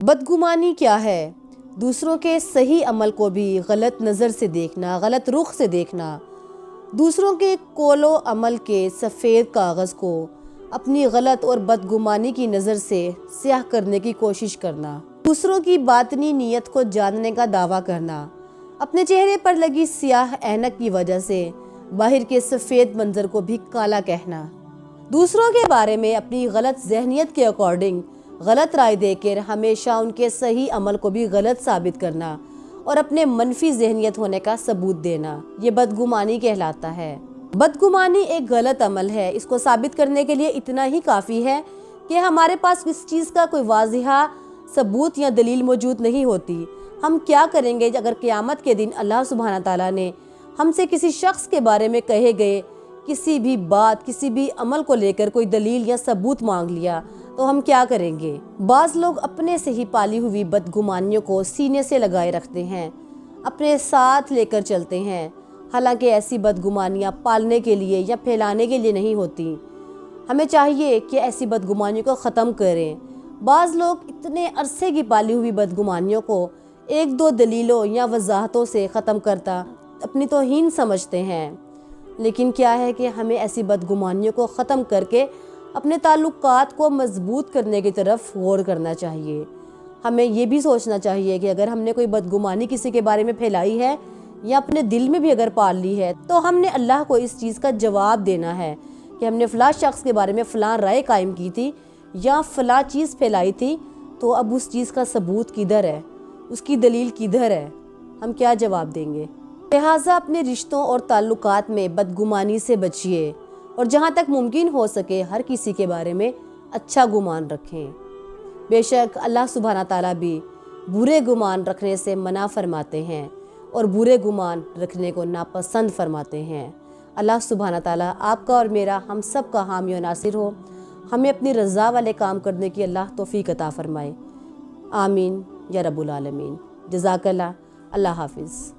بدگمانی کیا ہے؟ دوسروں کے صحیح عمل کو بھی غلط نظر سے دیکھنا، غلط رخ سے دیکھنا، دوسروں کے قول و عمل کے سفید کاغذ کو اپنی غلط اور بدگمانی کی نظر سے سیاہ کرنے کی کوشش کرنا، دوسروں کی باطنی نیت کو جاننے کا دعویٰ کرنا، اپنے چہرے پر لگی سیاہ اینک کی وجہ سے باہر کے سفید منظر کو بھی کالا کہنا، دوسروں کے بارے میں اپنی غلط ذہنیت کے اکارڈنگ غلط رائے دے کر ہمیشہ ان کے صحیح عمل کو بھی غلط ثابت کرنا اور اپنے منفی ذہنیت ہونے کا ثبوت دینا، یہ بدگمانی کہلاتا ہے۔ بدگمانی ایک غلط عمل ہے۔ اس کو ثابت کرنے کے لیے اتنا ہی کافی ہے کہ ہمارے پاس اس چیز کا کوئی واضح ثبوت یا دلیل موجود نہیں ہوتی۔ ہم کیا کریں گے اگر قیامت کے دن اللہ سبحانہ تعالیٰ نے ہم سے کسی شخص کے بارے میں کہے گئے کسی بھی بات، کسی بھی عمل کو لے کر کوئی دلیل یا ثبوت مانگ لیا تو ہم کیا کریں گے؟ بعض لوگ اپنے سے ہی پالی ہوئی بدگمانیوں کو سینے سے لگائے رکھتے ہیں، اپنے ساتھ لے کر چلتے ہیں، حالانکہ ایسی بدگمانیاں پالنے کے لیے یا پھیلانے کے لیے نہیں ہوتی۔ ہمیں چاہیے کہ ایسی بدگمانیوں کو ختم کریں۔ بعض لوگ اتنے عرصے کی پالی ہوئی بدگمانیوں کو ایک دو دلیلوں یا وضاحتوں سے ختم کرتا اپنی توہین سمجھتے ہیں، لیکن کیا ہے کہ ہمیں ایسی بدگمانیوں کو ختم کر کے اپنے تعلقات کو مضبوط کرنے کی طرف غور کرنا چاہیے۔ ہمیں یہ بھی سوچنا چاہیے کہ اگر ہم نے کوئی بدگمانی کسی کے بارے میں پھیلائی ہے یا اپنے دل میں بھی اگر پال لی ہے تو ہم نے اللہ کو اس چیز کا جواب دینا ہے کہ ہم نے فلاں شخص کے بارے میں فلاں رائے قائم کی تھی یا فلاں چیز پھیلائی تھی، تو اب اس چیز کا ثبوت کدھر ہے، اس کی دلیل کدھر ہے، ہم کیا جواب دیں گے؟ لہٰذا اپنے رشتوں اور تعلقات میں بدگمانی سے بچیے اور جہاں تک ممکن ہو سکے ہر کسی کے بارے میں اچھا گمان رکھیں۔ بے شک اللہ سبحانہ تعالیٰ بھی برے گمان رکھنے سے منع فرماتے ہیں اور برے گمان رکھنے کو ناپسند فرماتے ہیں۔ اللہ سبحانہ تعالیٰ آپ کا اور میرا، ہم سب کا حامی و ناصر ہو، ہمیں اپنی رضا والے کام کرنے کی اللہ توفیق عطا فرمائے۔ آمین یا رب العالمین۔ جزاک اللہ۔ اللہ حافظ۔